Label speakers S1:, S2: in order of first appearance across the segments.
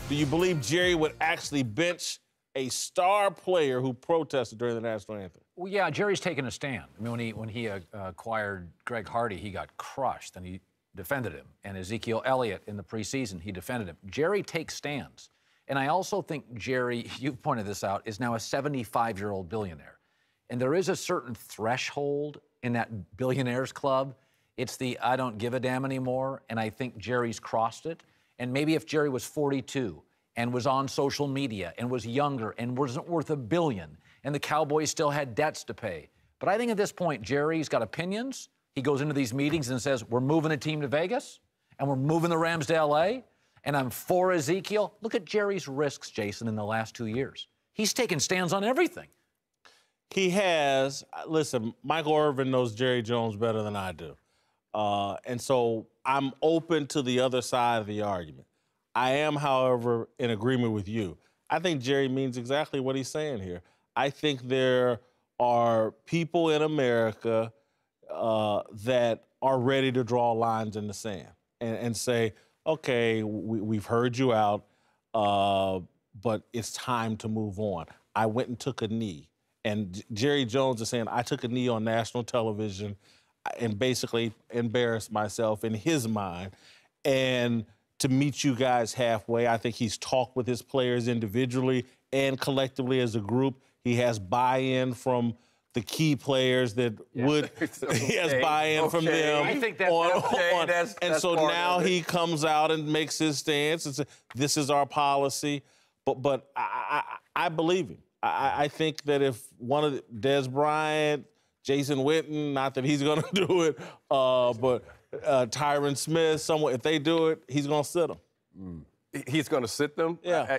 S1: Do you believe Jerry would actually bench a star player who protested during the national anthem?
S2: Well, yeah, Jerry's taken a stand. I mean, when he acquired Greg Hardy, he got crushed, and he defended him. And Ezekiel Elliott in the preseason, he defended him. Jerry takes stands. And I also think Jerry, you've pointed this out, is now a 75-year-old billionaire. And there is a certain threshold in that billionaires club. It's the I don't give a damn anymore, and I think Jerry's crossed it. And maybe if Jerry was 42 and was on social media and was younger and wasn't worth $1 billion, and the Cowboys still had debts to pay. But I think at this point, Jerry's got opinions. He goes into these meetings and says, we're moving a team to Vegas, and we're moving the Rams to L.A., and I'm for Ezekiel. Look at Jerry's risks, Jason, in the last 2 years. He's taken stands on everything.
S1: He has. Listen, Michael Irvin knows Jerry Jones better than I do. And so I'm open to the other side of the argument. I am, however, in agreement with you. I think Jerry means exactly what he's saying here. I think there are people in America that are ready to draw lines in the sand and say, okay, we've heard you out, but it's time to move on. I went and took a knee. And Jerry Jones is saying, I took a knee on national television and basically embarrassed myself in his mind. And to meet you guys halfway, I think he's talked with his players individually and collectively as a group. He has buy-in from the key players that would. He has buy-in from them.
S2: I think that's
S1: and so now he comes out and makes his stance and says, this is our policy. But I believe him. I think that if one of Des Bryant, Jason Witten, not that he's going to do it, but Tyron Smith, someone, if they do it, he's going to sit them.
S3: He's going to sit them?
S1: Yeah.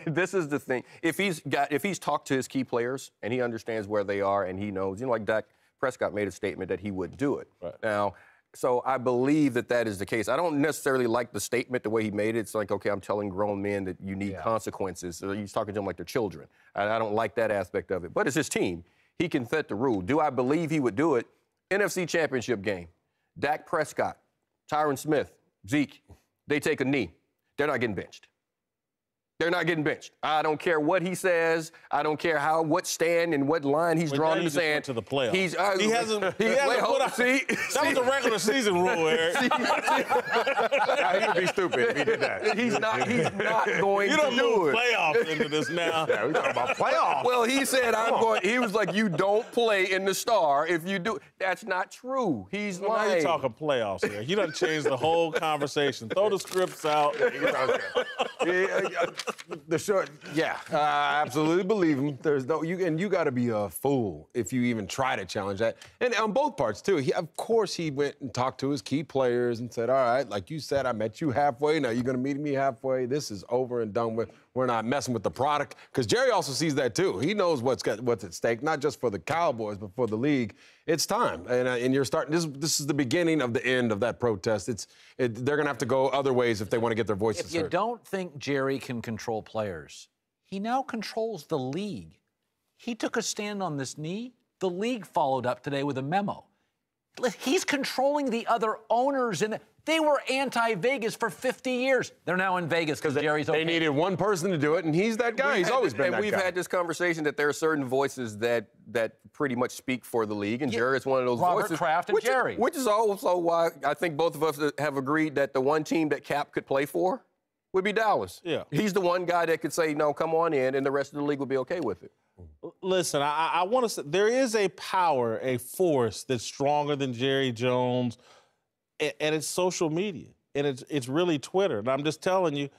S3: This is the thing. If he's talked to his key players and he understands where they are and he knows, like Dak Prescott made a statement that he would do it.
S1: Right.
S3: Now, so I believe that is the case. I don't necessarily like the statement, the way he made it. It's like, okay, I'm telling grown men that you need consequences. So he's talking to them like they're children. I don't like that aspect of it. But it's his team. He can set the rule. Do I believe he would do it? NFC Championship game. Dak Prescott, Tyron Smith, Zeke, they take a knee. They're not getting benched. They're not getting benched. I don't care what he says. I don't care what stand and what line he's drawn in the sand.
S1: To the playoffs.
S3: He hasn't
S1: put out. That was a regular season rule, Eric.
S3: He would be stupid if he did that. He's not going to do it.
S1: Playoffs into this now.
S4: Yeah, we're talking about playoffs.
S3: Well, he said, he was like, you don't play in the Star if you do. That's not true. He's lying.
S1: Now you're talking playoffs here. You done changed the whole conversation. Throw the scripts out.
S4: The short, I absolutely believe him. There's no, you got to be a fool if you even try to challenge that. And on both parts too. Of course, he went and talked to his key players and said, "All right, like you said, I met you halfway. Now you're going to meet me halfway. This is over and done with. We're not messing with the product." Because Jerry also sees that too. He knows what's at stake, not just for the Cowboys, but for the league. It's time, and you're starting. This is the beginning of the end of that protest. They're going to have to go other ways if they want to get their voices heard.
S2: If you don't think Jerry can control players, he now controls the league. He took a stand on this knee. The league followed up today with a memo. He's controlling the other owners, and they were anti-Vegas for 50 years. They're now in Vegas because Jerry's okay.
S4: They needed one person to do it, and he's that guy. He's always been that guy.
S3: And we've had this conversation that there are certain voices that pretty much speak for the league, and Jerry is one of those voices.
S2: Robert Kraft and Jerry.
S3: Which is also why I think both of us have agreed that the one team that Cap could play for would be Dallas.
S1: Yeah.
S3: He's the one guy that could say, no, come on in, and the rest of the league would be okay with it.
S1: Listen, I want to say there is a power, a force that's stronger than Jerry Jones, and it's social media, and it's really Twitter. And I'm just telling you,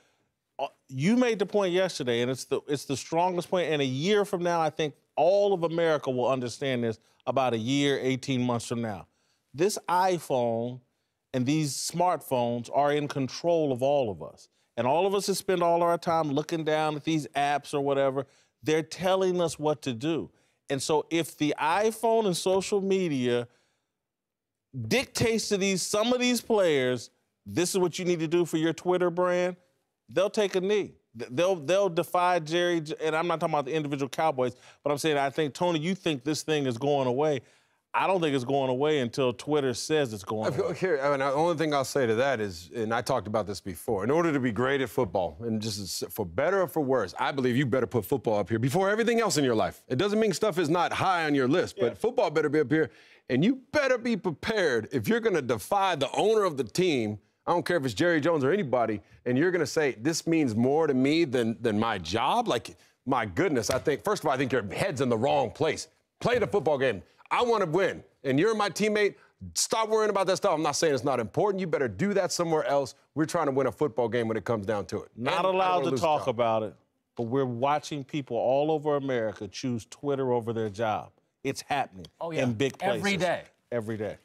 S1: you made the point yesterday, and it's the strongest point. And a year from now, I think all of America will understand this about a year, 18 months from now. This iPhone and these smartphones are in control of all of us. And all of us that spend all our time looking down at these apps or whatever, they're telling us what to do. And so if the iPhone and social media dictates to some of these players, this is what you need to do for your Twitter brand, they'll take a knee. They'll defy Jerry, and I'm not talking about the individual Cowboys, but I'm saying I think, Tony, you think this thing is going away. I don't think it's going away until Twitter says it's going away.
S4: Here, I mean, the only thing I'll say to that is, and I talked about this before, in order to be great at football, and just for better or for worse, I believe you better put football up here before everything else in your life. It doesn't mean stuff is not high on your list, but football better be up here, and you better be prepared if you're going to defy the owner of the team. I don't care if it's Jerry Jones or anybody, and you're going to say, this means more to me than my job? Like, my goodness, I think, first of all, I think your head's in the wrong place. Play the football game. I want to win, and you're my teammate. Stop worrying about that stuff. I'm not saying it's not important. You better do that somewhere else. We're trying to win a football game when it comes down to it.
S1: Not allowed to talk about it, but we're watching people all over America choose Twitter over their job. It's happening in big places.
S2: Every day.
S1: Every day.